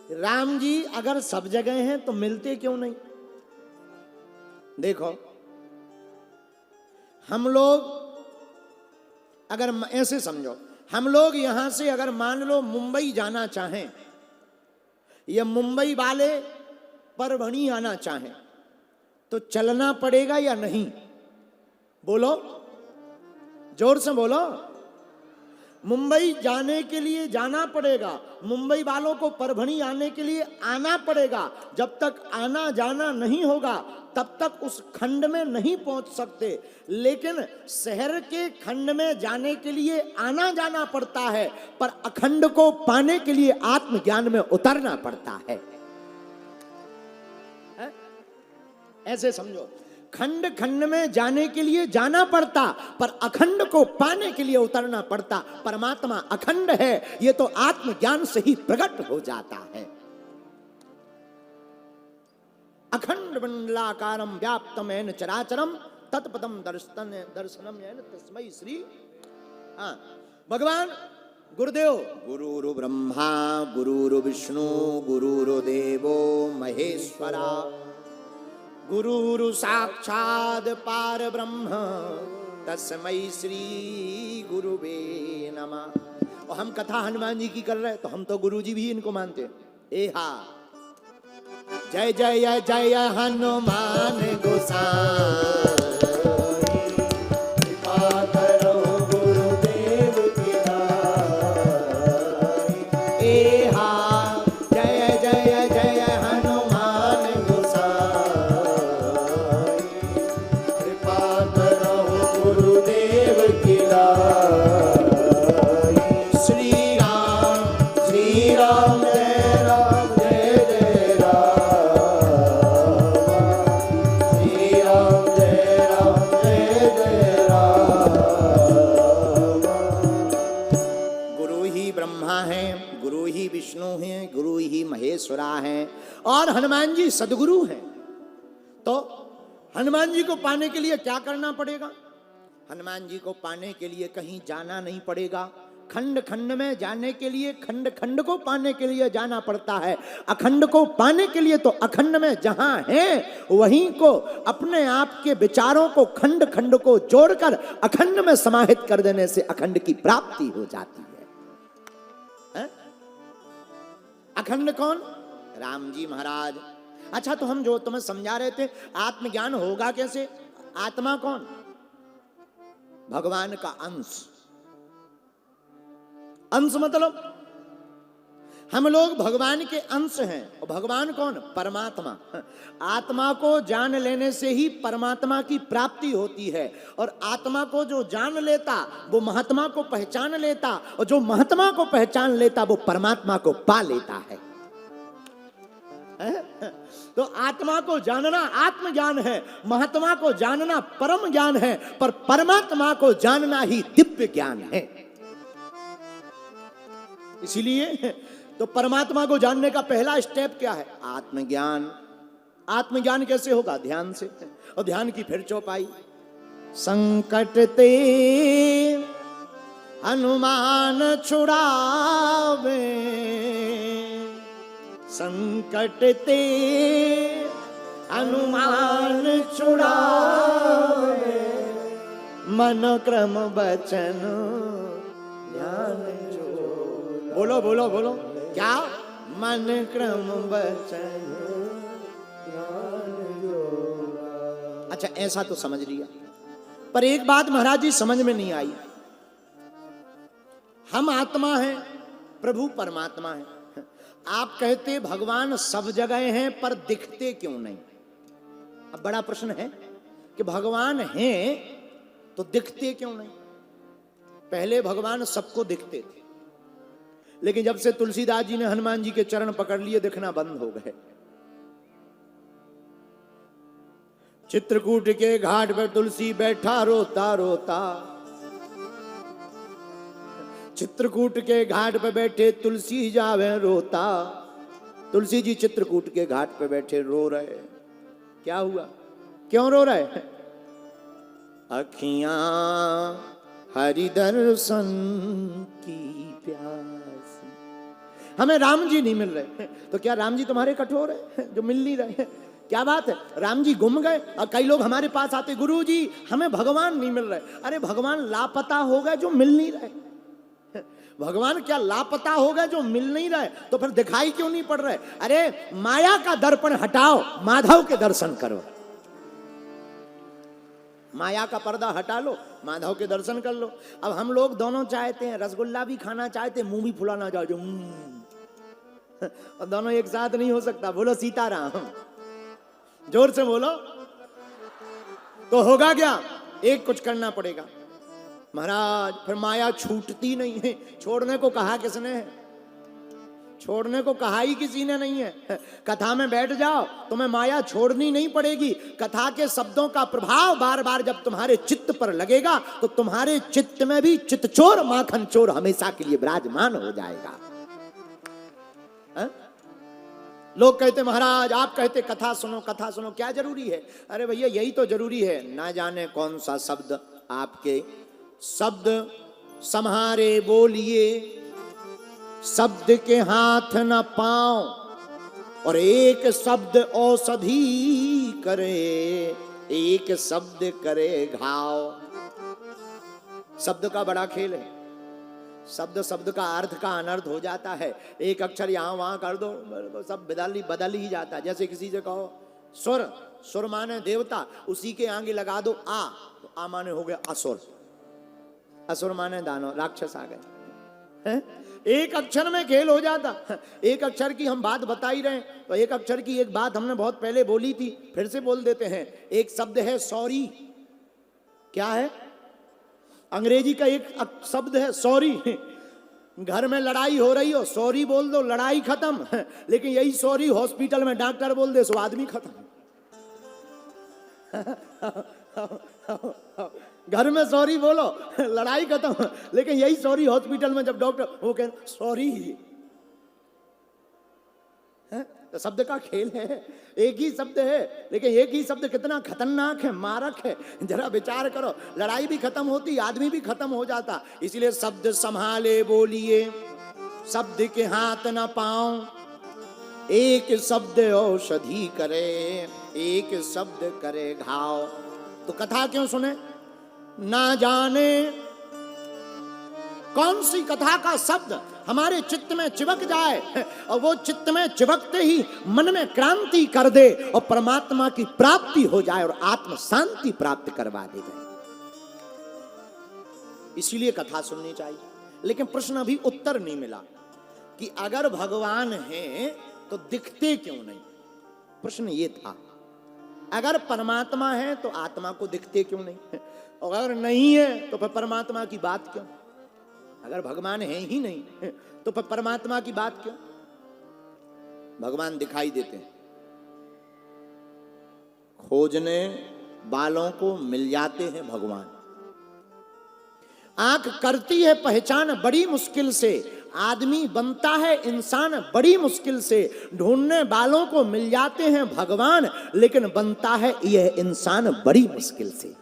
राम जी अगर सब जगह हैं तो मिलते क्यों नहीं? देखो, हम लोग अगर ऐसे समझो, हम लोग यहां से अगर मान लो मुंबई जाना चाहें या मुंबई वाले परभणी आना चाहें तो चलना पड़ेगा या नहीं? बोलो, जोर से बोलो। मुंबई जाने के लिए जाना पड़ेगा, मुंबई वालों को परभणी आने के लिए आना पड़ेगा। जब तक आना जाना नहीं होगा तब तक उस खंड में नहीं पहुंच सकते। लेकिन शहर के खंड में जाने के लिए आना जाना पड़ता है, पर अखंड को पाने के लिए आत्मज्ञान में उतरना पड़ता है। ऐसे समझो, खंड खंड में जाने के लिए जाना पड़ता, पर अखंड को पाने के लिए उतरना पड़ता। परमात्मा अखंड है, ये तो आत्मज्ञान से ही प्रकट हो जाता है। अखंड मंडलाकारम व्याप्तम येन चराचरम तत्पदम दर्शनम येन तस्मै श्री। भगवान गुरुदेव, गुरुरु ब्रह्मा गुरुरु विष्णु गुरुरु देवो महेश्वरा, गुरुरु साक्षात् पार ब्रह्म तस्मै श्री गुरुवे नमः। और हम कथा हनुमान जी की कर रहे हैं तो हम तो गुरु जी भी इनको मानते हैं। ए हा, जय जय जय हनुमान गोसाई, कृपा करो गुरुदेव की नाई। ए हा, जय जय जय हनुमान गोसाई, कृपा करो गुरुदेव की नाई। श्री राम जय राम जय जय राम, श्री राम जय राम। गुरु ही ब्रह्मा है, गुरु ही विष्णु है, गुरु ही महेश्वरा है और हनुमान जी सदगुरु हैं। तो हनुमान जी को पाने के लिए क्या करना पड़ेगा? हनुमान जी को पाने के लिए कहीं जाना नहीं पड़ेगा। खंड खंड में जाने के लिए, खंड खंड को पाने के लिए जाना पड़ता है। अखंड को पाने के लिए तो अखंड में जहां है वहीं को अपने आप के विचारों को खंड खंड को जोड़कर अखंड में समाहित कर देने से अखंड की प्राप्ति हो जाती है। अखंड कौन? राम जी महाराज। अच्छा, तो हम जो तुम्हें समझा रहे थे आत्मज्ञान होगा कैसे? आत्मा कौन? भगवान का अंश। अंश मतलब हम लोग भगवान के अंश हैं। और भगवान कौन? परमात्मा। आत्मा को जान लेने से ही परमात्मा की प्राप्ति होती है। और आत्मा को जो जान लेता वो महात्मा को पहचान लेता, और जो महात्मा को पहचान लेता वो परमात्मा को पा लेता है। तो आत्मा को जानना आत्मज्ञान है, महात्मा को जानना परम ज्ञान है, पर परमात्मा को जानना ही दिव्य ज्ञान है। इसीलिए तो परमात्मा को जानने का पहला स्टेप क्या है? आत्मज्ञान। आत्मज्ञान कैसे होगा? ध्यान से। और ध्यान की फिर चौपाई, संकट ते हनुमान छुड़ावे, संकट ते हनुमान छुड़ावे, मन क्रम वचन ध्यान जो। बोलो बोलो बोलो, क्या? मन क्रम वचन ध्यान जो। अच्छा, ऐसा तो समझ लिया, पर एक बात महाराज जी समझ में नहीं आई। हम आत्मा हैं, प्रभु परमात्मा है। आप कहते भगवान सब जगह हैं पर दिखते क्यों नहीं? अब बड़ा प्रश्न है कि भगवान हैं तो दिखते क्यों नहीं? पहले भगवान सबको दिखते थे, लेकिन जब से तुलसीदास जी ने हनुमान जी के चरण पकड़ लिए दिखना बंद हो गए। चित्रकूट के घाट पर तुलसी बैठा रोता रोता, चित्रकूट के घाट पे बैठे तुलसी जावे रोता। तुलसी जी चित्रकूट के घाट पे बैठे रो रहे। क्या हुआ? क्यों रो रहे? अखियां हरि दर्शन की प्यास, हमें राम जी नहीं मिल रहे। तो क्या राम जी तुम्हारे कठोर है जो मिल नहीं रहे? क्या बात है, राम जी गुम गए। और कई लोग हमारे पास आते, गुरु जी हमें भगवान नहीं मिल रहे। अरे भगवान लापता हो गए जो मिल नहीं रहे। भगवान क्या लापता हो गए जो मिल नहीं रहे? तो फिर दिखाई क्यों नहीं पड़ रहे? अरे माया का दर्पण हटाओ, माधव के दर्शन करो। माया का पर्दा हटा लो, माधव के दर्शन कर लो। अब हम लोग दोनों चाहते हैं, रसगुल्ला भी खाना चाहते हैं, मुंह भी फुलाना चाहते और दोनों एक साथ नहीं हो सकता। बोलो सीताराम, जोर से बोलो। तो होगा क्या? एक कुछ करना पड़ेगा महाराज। फिर माया छूटती नहीं है। छोड़ने को कहा किसने है? छोड़ने को कहा ही किसी ने नहीं है। कथा में बैठ जाओ, तुम्हें माया छोड़नी नहीं पड़ेगी। कथा के शब्दों का प्रभाव बार बार जब तुम्हारे चित्त पर लगेगा तो तुम्हारे चित्त में भी चित्तचोर माखन चोर हमेशा के लिए विराजमान हो जाएगा। है? लोग कहते महाराज, आप कहते कथा सुनो, कथा सुनो, क्या जरूरी है? अरे भैया यही तो जरूरी है। ना जाने कौन सा शब्द आपके शब्द सम्हारे बोलिए, शब्द के हाथ न पांव, और एक शब्द औषधि करे, एक शब्द करे घाव। शब्द का बड़ा खेल है। शब्द शब्द का अर्थ का अनर्थ हो जाता है। एक अक्षर यहां वहां कर दो, सब बदल ही जाता है। जैसे किसी से कहो सुर, सुर माने देवता, उसी के आगे लगा दो आ, तो आ माने हो गया असुर, असुर माने दानव, राक्षस आ गए। एक अक्षर में खेल हो जाता। एक अक्षर की हम बात बता ही रहे हैं, तो एक अक्षर की एक बात हमने बहुत पहले बोली थी, फिर से बोल देते हैं। एक शब्द है सॉरी। क्या है? अंग्रेजी का एक शब्द है सॉरी। घर में लड़ाई हो रही हो, सॉरी बोल दो, लड़ाई खत्म। लेकिन यही सॉरी हॉस्पिटल में डॉक्टर बोल दे, सो आदमी खत्म। घर में सॉरी बोलो, लड़ाई खत्म। लेकिन यही सॉरी हॉस्पिटल में जब डॉक्टर वो कह सॉरी, तो शब्द का खेल है। एक ही शब्द है, लेकिन एक ही शब्द कितना खतरनाक है, मारक है। जरा विचार करो, लड़ाई भी खत्म होती, आदमी भी खत्म हो जाता। इसलिए शब्द संभाले बोलिए, शब्द के हाथ न पाओ, एक शब्द औषधि करे, एक शब्द करे घाव। तो कथा क्यों सुने? ना जाने कौन सी कथा का शब्द हमारे चित्त में चिपक जाए, और वो चित्त में चिपकते ही मन में क्रांति कर दे, और परमात्मा की प्राप्ति हो जाए, और आत्म शांति प्राप्त करवा दे। इसीलिए कथा सुननी चाहिए। लेकिन प्रश्न अभी उत्तर नहीं मिला कि अगर भगवान हैं तो दिखते क्यों नहीं? प्रश्न ये था। अगर परमात्मा है तो आत्मा को दिखते क्यों नहीं? और अगर नहीं है तो फिर परमात्मा की बात क्यों? अगर भगवान है ही नहीं तो फिर परमात्मा की बात क्यों? भगवान दिखाई देते हैं, खोजने वालों को मिल जाते हैं भगवान। आंख करती है पहचान बड़ी मुश्किल से, आदमी बनता है इंसान बड़ी मुश्किल से। ढूंढने वालों को मिल जाते हैं भगवान, लेकिन बनता है यह इंसान बड़ी मुश्किल से।